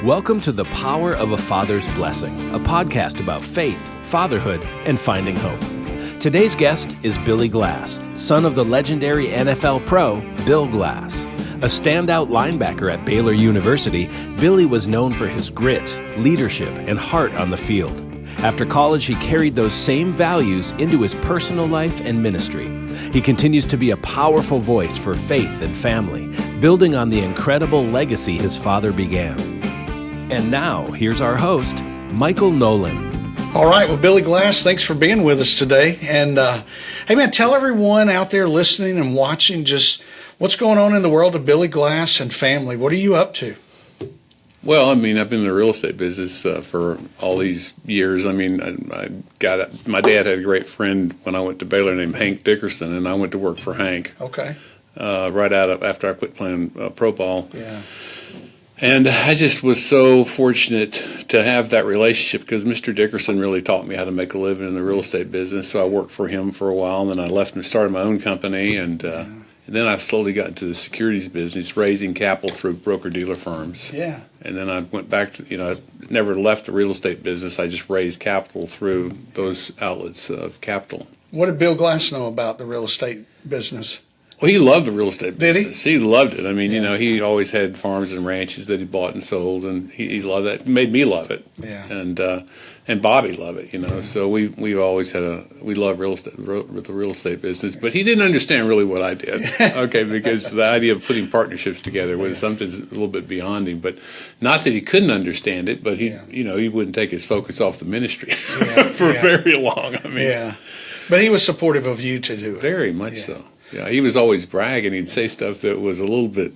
Welcome to The Power of a Father's Blessing, a podcast about faith, fatherhood, and finding hope. Today's guest is Billy Glass, son of the legendary NFL pro, Bill Glass. A standout linebacker at Baylor University, Billy was known for his grit, leadership, and heart on the field. After college, he carried those same values into his personal life and ministry. He continues to be a powerful voice for faith and family, building on the incredible legacy his father began. And now, here's our host, Michael Nolan. All right, well, Billy Glass, thanks for being with us today. And hey, man, tell everyone out there listening and watching just what's going on in the world of Billy Glass and family. What are you up to? Well, I mean, I've been in the real estate business for all these years. I mean, my dad had a great friend when I went to Baylor named Hank Dickerson, and I went to work for Hank. Okay. After I quit playing pro ball. Yeah. And I just was so fortunate to have that relationship because Mr. Dickerson really taught me how to make a living in the real estate business. So I worked for him for a while, and then I left and started my own company. And then I slowly got into the securities business, raising capital through broker-dealer firms. Yeah. And then I went back to, I never left the real estate business. I just raised capital through those outlets of capital. What did Bill Glass know about the real estate business? Well, he loved the real estate business. Did he? He loved it. I mean, he always had farms and ranches that he bought and sold, and he loved that. It made me love it. Yeah. And Bobby loved it, So we always we loved the real estate business, but he didn't understand really what I did. Okay, because the idea of putting partnerships together was something a little bit beyond him. But not that he couldn't understand it, but he wouldn't take his focus off the ministry for very long. I mean, but he was supportive of you to do it. Very much so. Yeah, he was always bragging. He'd say stuff that was a little bit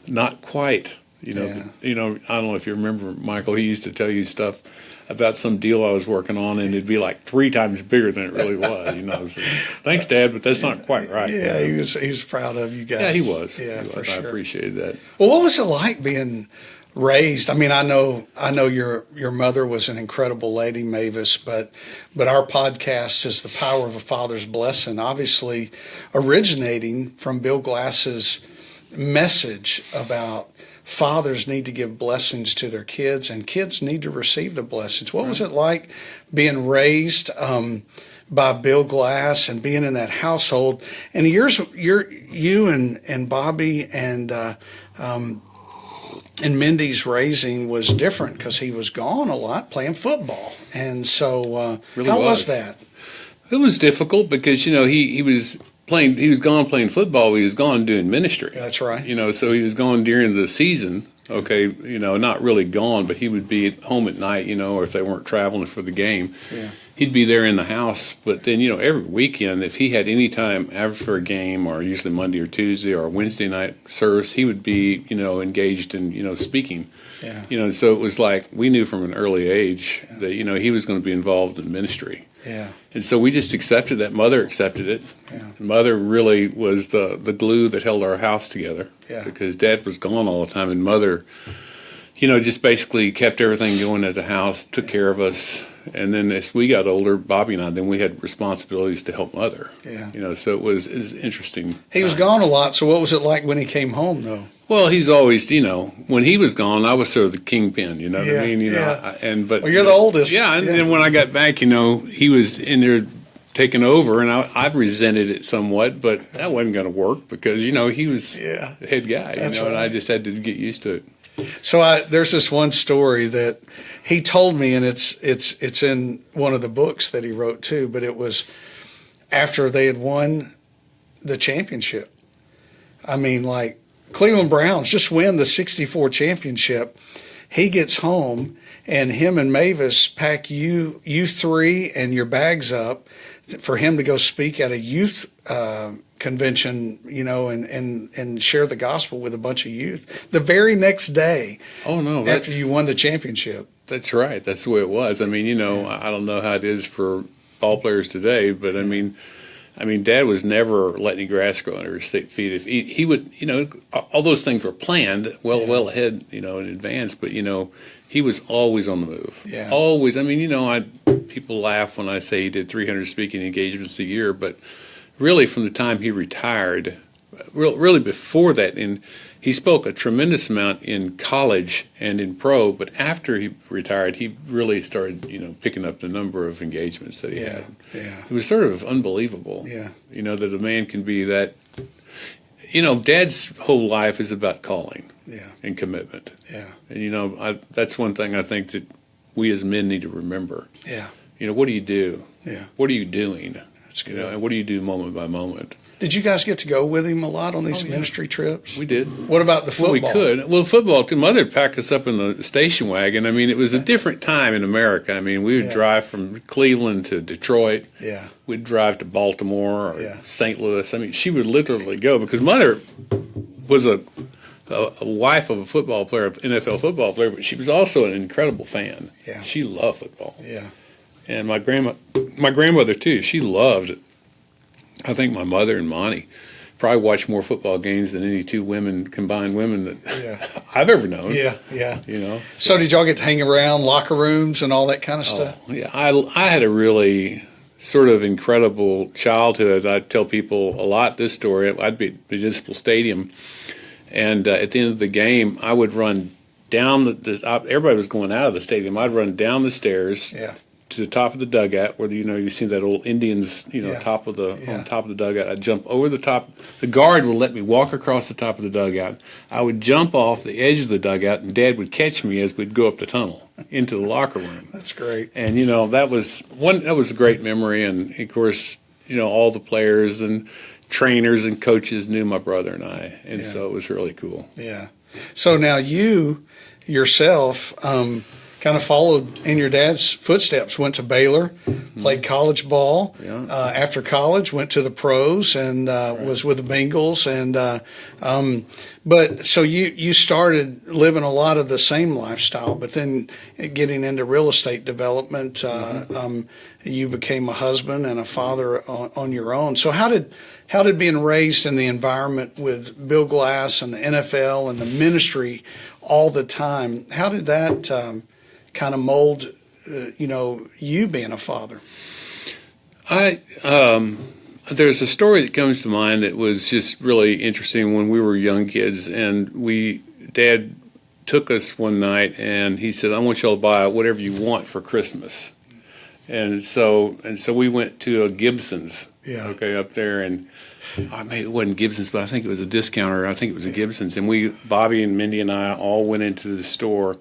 not quite, I don't know if you remember, Michael, he used to tell you stuff about some deal I was working on, and it'd be like 3 times bigger than it really was, So, thanks, Dad, but that's not quite right. Yeah, he was proud of you guys. Yeah, he was. Yeah, for sure. I appreciated that. Well, what was it like being raised? I mean, I know your mother was an incredible lady, Mavis, but our podcast is The Power of a Father's Blessing, obviously originating from Bill Glass's message about fathers need to give blessings to their kids and kids need to receive the blessings. What was it like being raised by Bill Glass and being in that household? And you and Bobby and Mindy's raising was different because he was gone a lot playing football. And so how was that? It was difficult because, he was playing, he was gone playing football, he was gone doing ministry. That's right. So he was gone during the season, not really gone, but he would be at home at night, or if they weren't traveling for the game. Yeah. He'd be there in the house, but then, every weekend, if he had any time after a game, or usually Monday or Tuesday or Wednesday night service, he would be, engaged in, speaking. Yeah. So it was like we knew from an early age that, he was going to be involved in ministry. Yeah. And so we just accepted that. Mother accepted it. Yeah. Mother really was the glue that held our house together. Yeah. Because Dad was gone all the time, and Mother, just basically kept everything going at the house, took care of us. And then as we got older, Bobby and I, then we had responsibilities to help Mother. Yeah. So it was interesting. He was gone a lot, so what was it like when he came home, though? Well, he's always, when he was gone, I was sort of the kingpin, what I mean? Well, you're the oldest. Yeah, and then when I got back, he was in there taking over, and I resented it somewhat, but that wasn't going to work because, he was the head guy, That's right. And I just had to get used to it. So there's this one story that he told me, and it's in one of the books that he wrote too, but it was after they had won the championship. I mean, like Cleveland Browns just win the 64 championship. He gets home, and him and Mavis pack you three and your bags up for him to go speak at a youth convention, and share the gospel with a bunch of youth the very next day. Oh, no. After you won the championship. That's right. That's the way it was. I mean, I don't know how it is for ball players today, but I mean, Dad was never letting any grass grow under his thick feet. If he would, all those things were planned well ahead, in advance, but, he was always on the move. Yeah. Always. I mean, people laugh when I say he did 300 speaking engagements a year, but really from the time he retired, really before that, and he spoke a tremendous amount in college and in pro, but after he retired, he really started, picking up the number of engagements that he had. Yeah. It was sort of unbelievable. Yeah. That a man can be that. Dad's whole life is about calling. Yeah. And commitment. Yeah. And that's one thing I think that we as men need to remember. Yeah. What do you do? Yeah. What are you doing? That's good. And what do you do moment by moment? Did you guys get to go with him a lot on these ministry trips? We did. What about the football? Well, we could. Well, football, Mother would pack us up in the station wagon. I mean, it was a different time in America. I mean, we would drive from Cleveland to Detroit. Yeah. We'd drive to Baltimore or Yeah. St. Louis. I mean, she would literally go because Mother was a wife of a football player, an NFL football player, but she was also an incredible fan. Yeah. She loved football. Yeah. And my grandmother too, she loved it. I think my mother and Monty probably watched more football games than any two combined women that I've ever known. Yeah, yeah. So did y'all get to hang around locker rooms and all that kind of stuff? Yeah, I had a really sort of incredible childhood. I tell people a lot this story. I'd be at Municipal Stadium, and at the end of the game, I would run down everybody was going out of the stadium. I'd run down the stairs. Yeah. To the top of the dugout, where you see that old Indians, Yeah. top of on top of the dugout. I'd jump over the top. The guard would let me walk across the top of the dugout. I would jump off the edge of the dugout, and Dad would catch me as we'd go up the tunnel into the locker room. That's great. And that was a great memory. And of course, all the players and trainers and coaches knew my brother and I, and so it was really cool. Yeah. So now you yourself kind of followed in your dad's footsteps, went to Baylor, played college ball. Yeah. After college, went to the pros and was with the Bengals. And but so you started living a lot of the same lifestyle, but then getting into real estate development, you became a husband and a father on your own. So how did being raised in the environment with Bill Glass and the NFL and the ministry all the time, how did that kind of mold, you being a father? There's a story that comes to mind that was just really interesting when we were young kids, and Dad took us one night and he said, "I want y'all to buy whatever you want for Christmas." And so we went to a Gibson's, up there, and it wasn't Gibson's, but I think it was a discounter. I think it was a Gibson's, and Bobby and Mindy and I all went into the store.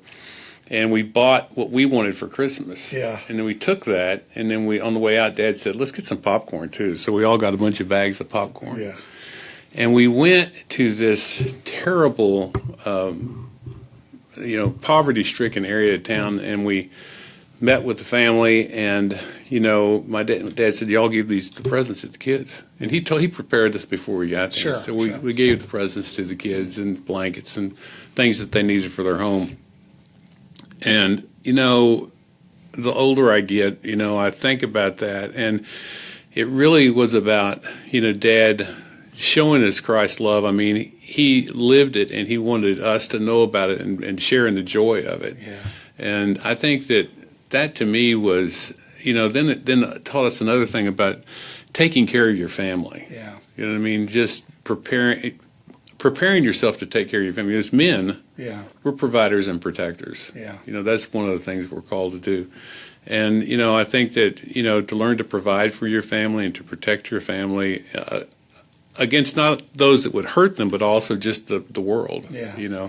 And we bought what we wanted for Christmas. Yeah. And then we took that, and then on the way out, Dad said, "Let's get some popcorn too." So we all got a bunch of bags of popcorn. Yeah. And we went to this terrible, poverty-stricken area of town, and we met with the family. And my dad said, "Y'all give the presents to the kids." And he prepared us before we got there. Sure. So we gave the presents to the kids and blankets and things that they needed for their home. And, the older I get, I think about that. And it really was about, Dad showing us Christ's love. I mean, he lived it, and he wanted us to know about it and share in the joy of it. Yeah. And I think that to me was, then it taught us another thing about taking care of your family. Yeah. You know what I mean? Just preparing yourself to take care of your family. As men, we're providers and protectors. Yeah. That's one of the things we're called to do. And, I think that, to learn to provide for your family and to protect your family against not those that would hurt them, but also just the world. Yeah. Yeah.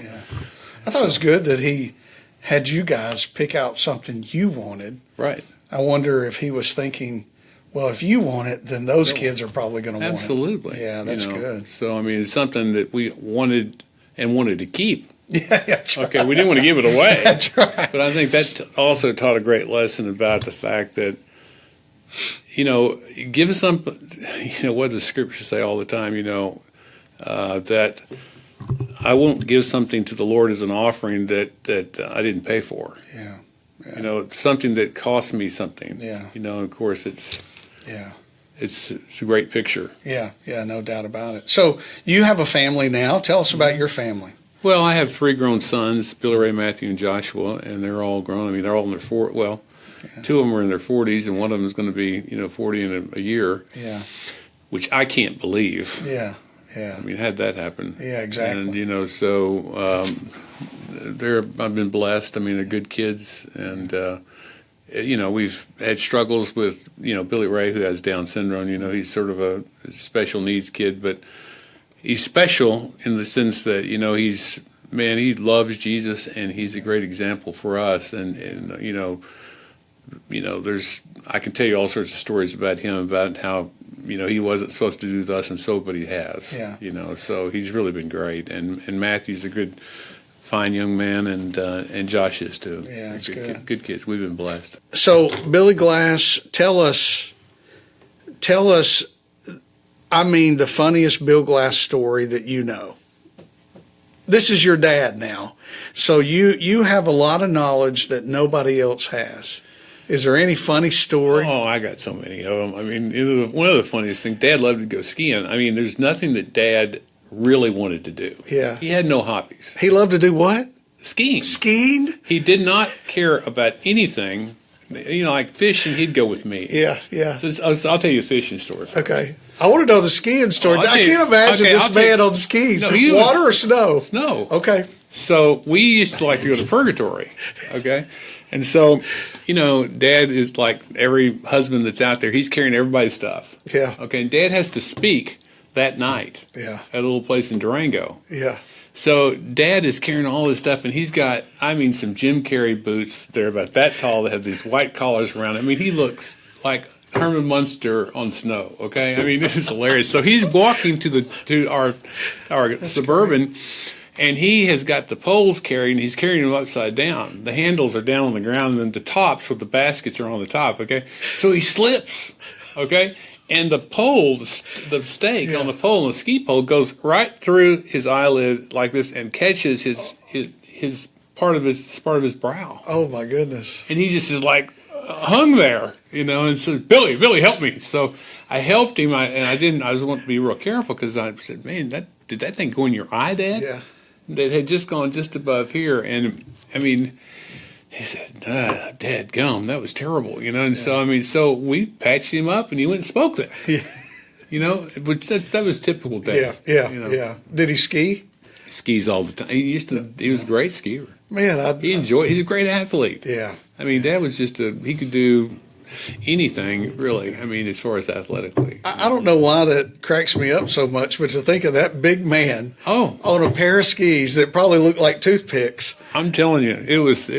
I thought it was good that he had you guys pick out something you wanted. Right. I wonder if he was thinking, well, if you want it, then those kids are probably going to want it. Absolutely. Yeah, that's good. So, it's something that we wanted to keep. Yeah, that's right. Okay, we didn't want to give it away. That's right. But I think that also taught a great lesson about the fact that, give us some, what does the scripture say all the time, that I won't give something to the Lord as an offering that I didn't pay for. Yeah. Something that cost me something. Yeah. Of course, it's a great picture. Yeah, no doubt about it. So you have a family now. Tell us about your family. Well, I have 3 grown sons, Billy Ray, Matthew, and Joshua, and they're all grown. I mean, they're all in their 2 of them are in their 40s, and one of them is going to be, 40 in a year. Yeah. Which I can't believe. Yeah. Yeah. I mean, had that happen. Yeah, exactly. And, you know, so I've been blessed. I mean, they're good kids. And, you know, we've had struggles with, you know, Billy Ray, who has Down syndrome. You know, he's sort of a special needs kid, but he's special in the sense that, you know, he loves Jesus, and he's a great example for us. And you know, I can tell you all sorts of stories about him, about how, you know, he wasn't supposed to do thus and so, but he has. Yeah. You know, so he's really been great. And Matthew's a good, fine young man, and Josh is too. Yeah, that's good. Good kids. We've been blessed. So, Billy Glass, tell us, I mean, the funniest Bill Glass story that you know. This is your dad now, so you have a lot of knowledge that nobody else has. Is there any funny story? Oh, I got so many of them. I mean, one of the funniest things, Dad loved to go skiing. I mean, there's nothing that Dad really wanted to do. Yeah. He had no hobbies. He loved to do what? Skiing. Skiing? He did not care about anything. You know, like fishing, he'd go with me. Yeah, yeah. So I'll tell you a fishing story. Okay. I want to know the skiing story. Oh, I can't imagine this man on skis. No, Water or snow? Snow. Okay. So we used to like to go to Purgatory, okay? And so, you know, Dad is like every husband that's out there. He's carrying everybody's stuff. Yeah. Okay, and Dad has to speak that night. Yeah. At a little place in Durango. Yeah. So Dad is carrying all this stuff, and he's got, I mean, some Jim Carrey boots. They're about that tall. They have these white collars around. I mean, he looks like Herman Munster on snow. Okay, I mean, it's hilarious. So he's walking to our Suburban. Great. And he has got the poles carried, and he's carrying them upside down. The handles are down on the ground, and then the tops with the baskets are on the top, okay? So he slips, okay? And the pole, the stake on the pole, the ski pole, goes right through his eyelid like this and catches his part of his brow. Oh, my goodness. And he just is like hung there, you know, and said, Billy, help me. So I helped him, I just wanted to be real careful because I said, man, did that thing go in your eye, Dad? Yeah. That had just gone just above here, and I mean, he said, "Dad, gum, that was terrible," you know. And so I mean, so we patched him up, and he went and spoke there. Yeah. You know, which that was typical Dad. Yeah, you know? yeah. Did he ski? He skis all the time. He was a great skier. Man, he's a great athlete. Yeah. I mean, Dad was he could do anything, really. I mean, as far as athletically. I don't know why that cracks me up so much, but to think of that big man on a pair of skis that probably looked like toothpicks. I'm telling you, it was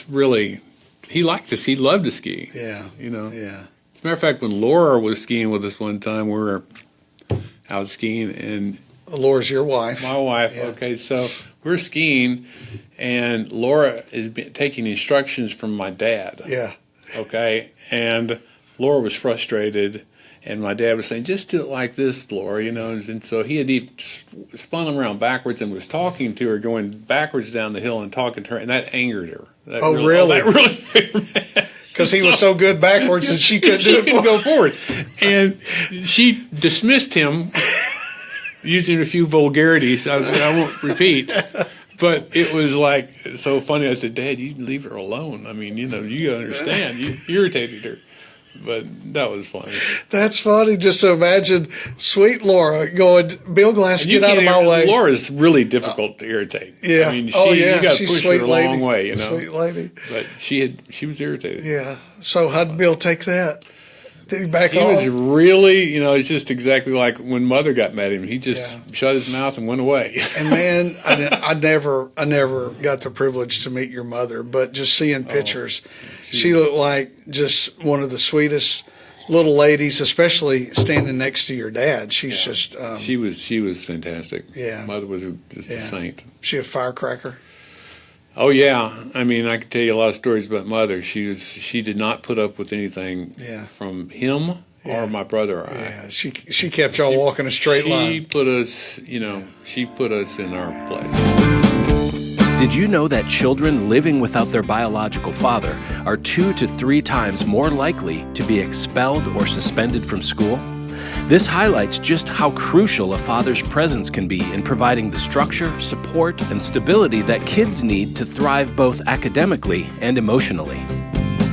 really, he liked this. He loved to ski. Yeah. You know? Yeah. As a matter of fact, when Laura was skiing with us one time, we were out skiing, and Laura's your wife. My wife. Yeah. Okay, so we're skiing, and Laura is taking instructions from my dad. Yeah. Okay, and Laura was frustrated, and my dad was saying, just do it like this, Laura, you know, and so he had spun around backwards and was talking to her, going backwards down the hill and talking to her, and that angered her. That really made her mad. Because he was so good backwards and she couldn't go forward. And she dismissed him using a few vulgarities I won't repeat. But it was like so funny. I said, Dad, you leave her alone. I mean, you know, you understand. You irritated her. But that was funny. That's funny just to imagine sweet Laura going, Bill Glass, get out of my way. Laura's really difficult to irritate. Yeah. I mean, you got to push her a lady. long way, you know. Sweet lady. But she was irritated. Yeah. So how did Bill take that? Did he back off? He was really, you know, it's just exactly like when Mother got mad at him. He just shut his mouth and went away. And man, I never got the privilege to meet your mother, but just seeing pictures, she looked like just one of the sweetest little ladies, especially standing next to your dad. She's just she was fantastic. Yeah, Mother was just a saint. She a firecracker. Oh yeah, I mean, I could tell you a lot of stories about Mother. She did not put up with anything from him or my brother or I. Yeah, she kept y'all walking a straight line. She put us, you know, she put us in our place. Did you know that children living without their biological father are 2 to 3 times more likely to be expelled or suspended from school? This highlights just how crucial a father's presence can be in providing the structure, support, and stability that kids need to thrive both academically and emotionally.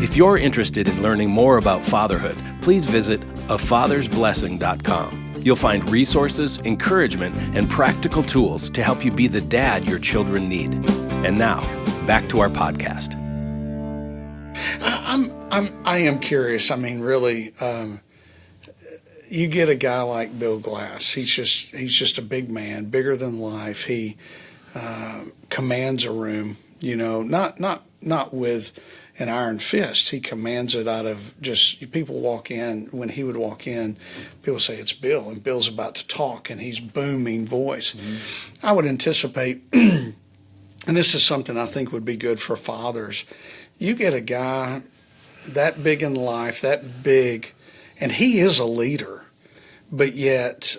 If you're interested in learning more about fatherhood, please visit afathersblessing.com. You'll find resources, encouragement, and practical tools to help you be the dad your children need. And now, back to our podcast. I am curious. I mean, really, you get a guy like Bill Glass. He's just a big man, bigger than life. He commands a room. Not with an iron fist. He commands it out of just people walk in. When he would walk in, people say it's Bill, and Bill's about to talk, and he's booming voice. Mm-hmm. I would anticipate, and this is something I think would be good for fathers. You get a guy that big in life, that big, and he is a leader, but yet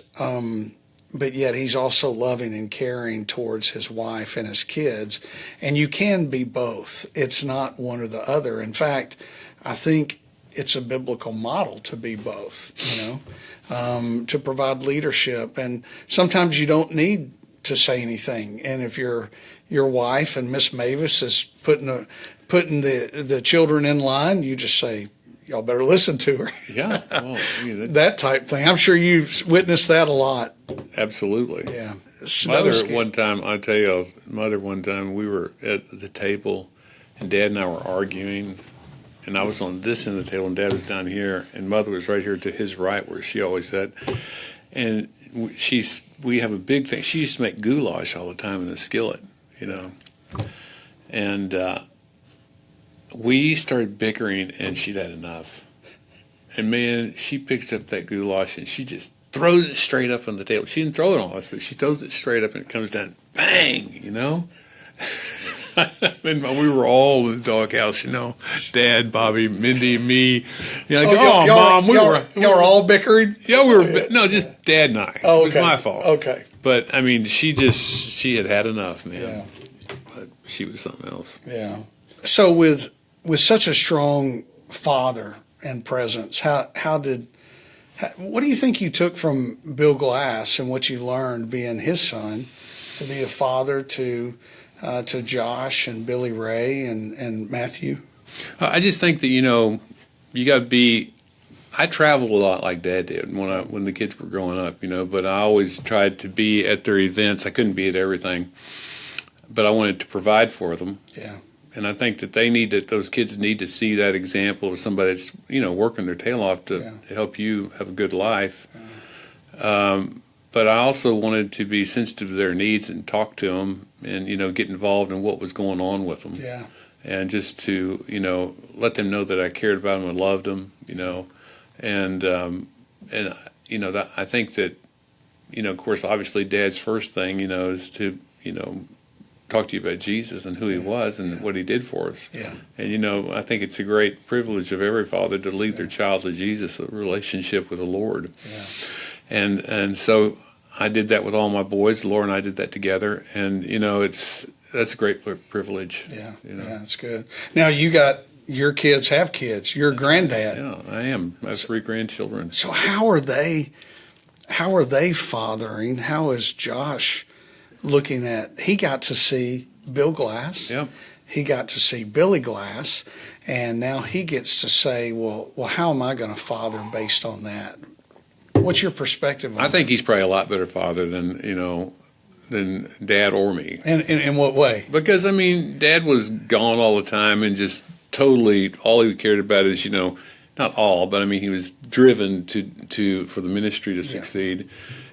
he's also loving and caring towards his wife and his kids. And you can be both. It's not one or the other. In fact, I think it's a biblical model to be both, to provide leadership. And sometimes you don't need to say anything. And if your wife and Miss Mavis is putting the children in line, you just say, y'all better listen to her. Yeah. Well, that type thing. I'm sure you've witnessed that a lot. Absolutely. Yeah. Mother, one time, we were at the table, and Dad and I were arguing, and I was on this end of the table, and Dad was down here, and Mother was right here to his right, where she always sat. And we have a big thing. She used to make goulash all the time in the skillet, and we started bickering, and she'd had enough. And man, she picks up that goulash and she just throws it straight up on the table. She didn't throw it on us, but she throws it straight up and it comes down, bang, And we were all in the doghouse, Dad, Bobby, Mindy, me. Mom, y'all were all bickering? Yeah, we were. No, just Dad and I. Oh, okay. It was my fault. Okay. But I mean, she had enough, man. Yeah. But she was something else. Yeah. So with such a strong father and presence, what do you think you took from Bill Glass and what you learned being his son to be a father to Josh and Billy Ray and Matthew? I just think that you got to be. I traveled a lot like Dad did when the kids were growing up, but I always tried to be at their events. I couldn't be at everything, but I wanted to provide for them. Yeah. And I think that those kids need to see that example of somebody that's, working their tail off to help you have a good life. Yeah. But I also wanted to be sensitive to their needs and talk to them and, get involved in what was going on with them. Yeah. And just to, let them know that I cared about them and loved them, and that I think that, of course, obviously Dad's first thing, is to, talk to you about Jesus and who he was and what he did for us. Yeah. And, I think it's a great privilege of every father to lead their child to Jesus, a relationship with the Lord. Yeah. And so I did that with all my boys. Laura and I did that together. And, that's a great privilege. Yeah. Yeah, that's good. Now your kids have kids. You're a granddad. Yeah, I am. I have 3 grandchildren. So how are they fathering? How is Josh looking at, he got to see Bill Glass. Yeah. He got to see Billy Glass. And now he gets to say, well, how am I going to father based on that? What's your perspective on I think he's probably a lot better father than Dad or me. And in what way? Because, Dad was gone all the time and just totally, all he cared about is, not all, but he was driven for the ministry to succeed.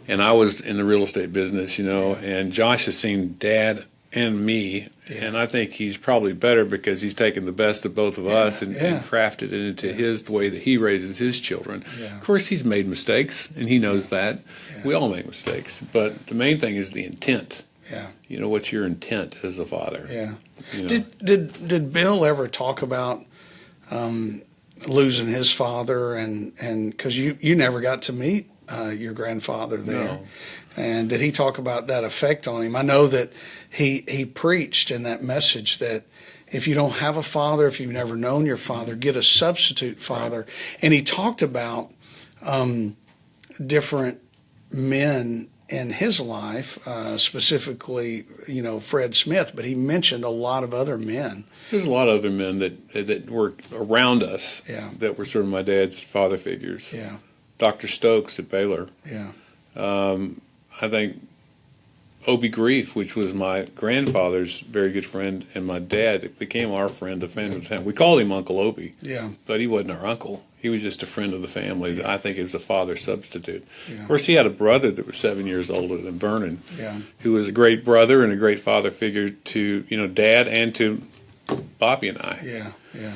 And I was in the real estate business, and Josh has seen Dad and me, and I think he's probably better because he's taken the best of both of us and crafted it into the way that he raises his children. Yeah. Of course, he's made mistakes, and he knows that. Yeah. We all make mistakes, but the main thing is the intent. Yeah. What's your intent as a father? Yeah. Did Bill ever talk about losing his father, and because you never got to meet your grandfather there? No. And did he talk about that effect on him? I know that he preached in that message that if you don't have a father, if you've never known your father, get a substitute father. Right. And he talked about different men in his life, specifically, Fred Smith, but he mentioned a lot of other men. There's a lot of other men that were around us that were sort of my dad's father figures. Yeah. Dr. Stokes at Baylor. Yeah. I think Obie Grief, which was my grandfather's very good friend, and my dad became our friend, the friend of the family. We called him Uncle Obie, Yeah. but he wasn't our uncle. He was just a friend of the family. I think he was a father substitute. Yeah. Of course, he had a brother that was 7 years older than Vernon, Yeah. who was a great brother and a great father figure to, Dad and to Bobby and I. Yeah. Yeah.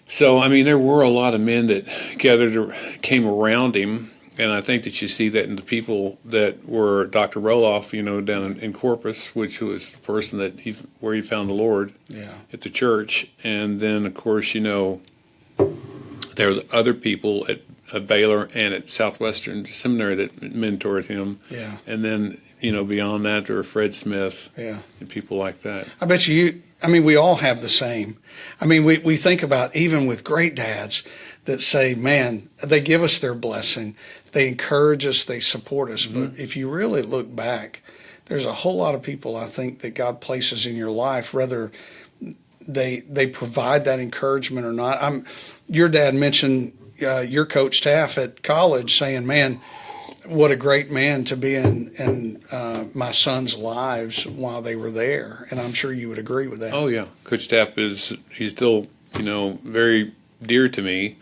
So, I mean, there were a lot of men that came around him, and I think that you see that in the people that were Dr. Roloff, down in Corpus, which was the person where he found the Lord at the church. And then, of course, there were other people at Baylor and at Southwestern Seminary that mentored him. Yeah. And then, beyond that, there were Fred Smith and people like that. I bet we all have the same. I mean, we think about, even with great dads that say, man, they give us their blessing. They encourage us, they support us. Mm-hmm. But if you really look back, there's a whole lot of people, I think, that God places in your life, whether they provide that encouragement or not. Your dad mentioned your coach Taff at college saying, man, what a great man to be in my son's lives while they were there. And I'm sure you would agree with that. Oh, yeah. Coach Tapp he's still, very dear to me.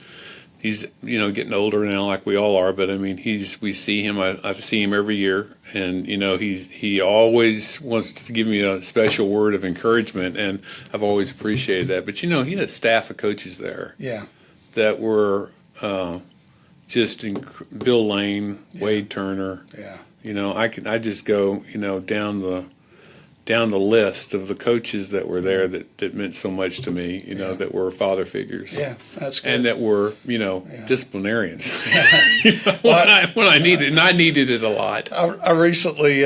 He's, getting older now like we all are, but I mean, we see him, I see him every year, and, he always wants to give me a special word of encouragement, and I've always appreciated that. But, he had a staff of coaches there that were just Bill Lane, Wade Turner. Yeah. I just go, down the list of the coaches that were there that meant so much to me, that were father figures. Yeah, that's good. And that were, disciplinarians. When I needed it, and I needed it a lot. I recently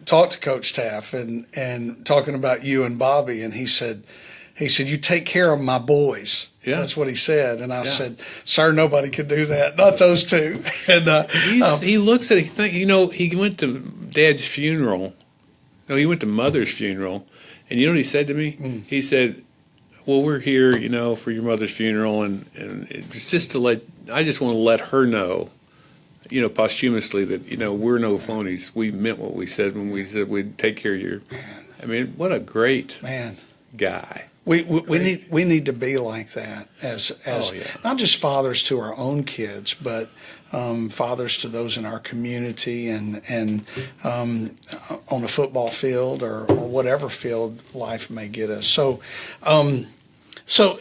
talked to Coach Taff and talking about you and Bobby, and he said, you take care of my boys. Yeah. That's what he said. And I said, sir, nobody could do that. Not those two. And he looks at it, he went to Dad's funeral. No, he went to Mother's funeral, and you know what he said to me? He said, well, we're here, for your mother's funeral, and it's just I just want to let her know, posthumously that, we're no phonies. We meant what we said when we said we'd take care of you. I mean, what a great guy. We need to be like that as not just fathers to our own kids, but fathers to those in our community and on a football field or whatever field life may get us. So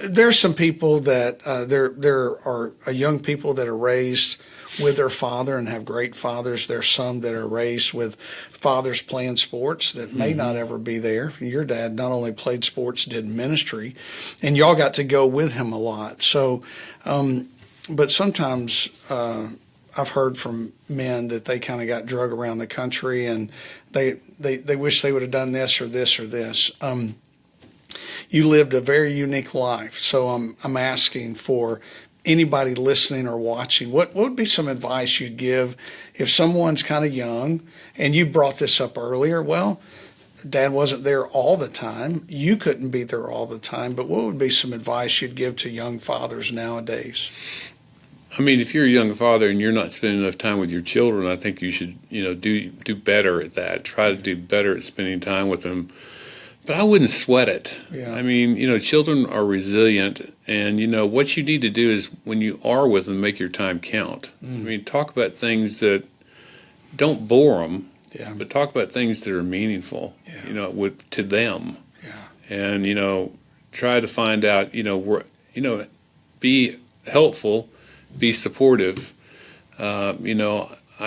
there's some people that there are young people that are raised with their father and have great fathers. There's some that are raised with fathers playing sports that may not ever be there. Your dad not only played sports, did ministry, and y'all got to go with him a lot. So, but sometimes I've heard from men that they kind of got drug around the country and they wish they would have done this or this or this. You lived a very unique life, so I'm asking for anybody listening or watching, what would be some advice you'd give if someone's kind of young, and you brought this up earlier, well, Dad wasn't there all the time, you couldn't be there all the time, but what would be some advice you'd give to young fathers nowadays? I mean, if you're a young father and you're not spending enough time with your children, I think you should, do better at that. Try to do better at spending time with them. But I wouldn't sweat it. Yeah. I mean, children are resilient, and, what you need to do is when you are with them, make your time count. I mean, talk about things that don't bore them, but talk about things that are meaningful, to them. Yeah. And, try to find out, be helpful, be supportive. I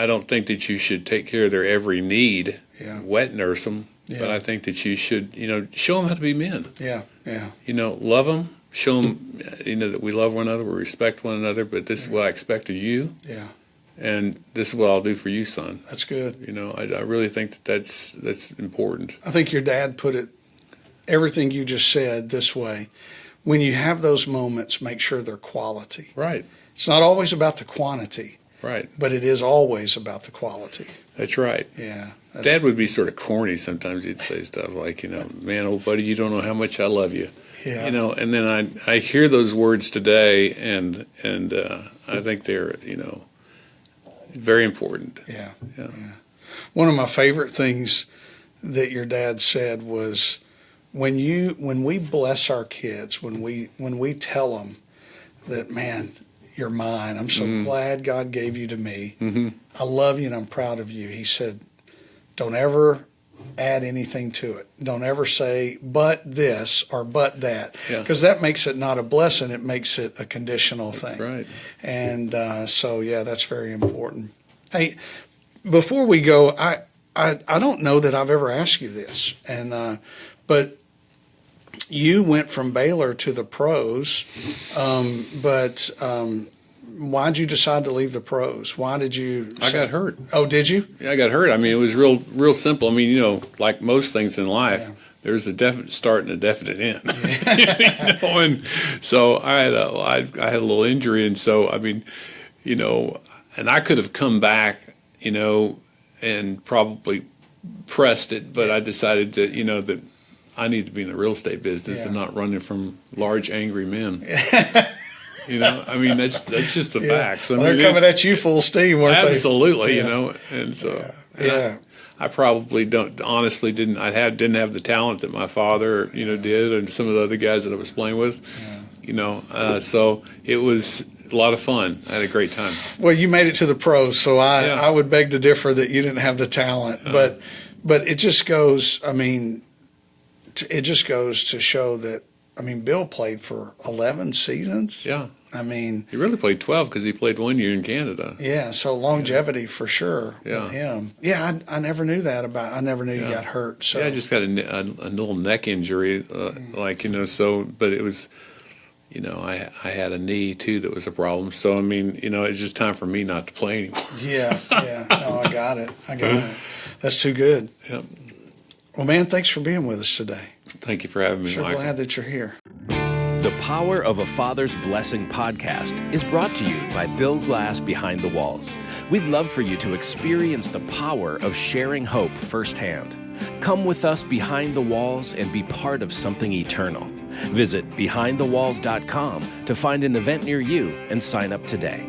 don't think that you should take care of their every need, wet nurse them. Yeah. But I think that you should, show them how to be men. Yeah, yeah. Love them, show them, that we love one another, we respect one another, but this is what I expect of you. Yeah. And this is what I'll do for you, son. That's good. I really think that's important. I think your dad put it, everything you just said, this way. When you have those moments, make sure they're quality. Right. It's not always about the quantity. Right. But it is always about the quality. That's right. Yeah. Dad would be sort of corny sometimes. He'd say stuff like, man, old buddy, you don't know how much I love you. Yeah. And then I hear those words today, and I think they're, very important. Yeah. One of my favorite things that your dad said was, when we bless our kids, when we tell them that, man, you're mine, I'm so glad God gave you to me. Mm-hmm. I love you and I'm proud of you. He said, don't ever add anything to it. Don't ever say, but this or but that, because that makes it not a blessing. It makes it a conditional thing. Right. And so, that's very important. Hey, before we go, I don't know that I've ever asked you this, but you went from Baylor to the pros, but why'd you decide to leave the pros? Why did you? I got hurt. Oh, did you? Yeah, I got hurt. I mean, it was real simple. I mean, like most things in life, there's a definite start and a definite end. And so I had a little injury, and so I mean, and I could have come back, and probably pressed it, but I decided that that I need to be in the real estate business and not running from large angry men. I mean, that's just the facts. I mean, they're coming at you full steam, weren't they? Absolutely, and so I probably didn't have the talent that my father did, and some of the other guys that I was playing with. So it was a lot of fun. I had a great time. Well, you made it to the pros, so I would beg to differ that you didn't have the talent, but it just goes. I mean, it just goes to show that. I mean, Bill played for 11 seasons. Yeah. I mean, he really played 12 because he played 1 year in Canada. Yeah, so longevity for sure with him. Yeah, I never knew that about. I never knew he got hurt. So I just got a little neck injury, So, but it was, I had a knee too that was a problem. So I mean, it's just time for me not to play anymore. Yeah. No, I got it. That's too good. Yeah. Well, man, thanks for being with us today. Thank you for having me, Michael. Glad that you're here. The Power of a Father's Blessing podcast is brought to you by Bill Glass Behind the Walls. We'd love for you to experience the power of sharing hope firsthand. Come with us behind the walls and be part of something eternal. Visit behindthewalls.com to find an event near you and sign up today.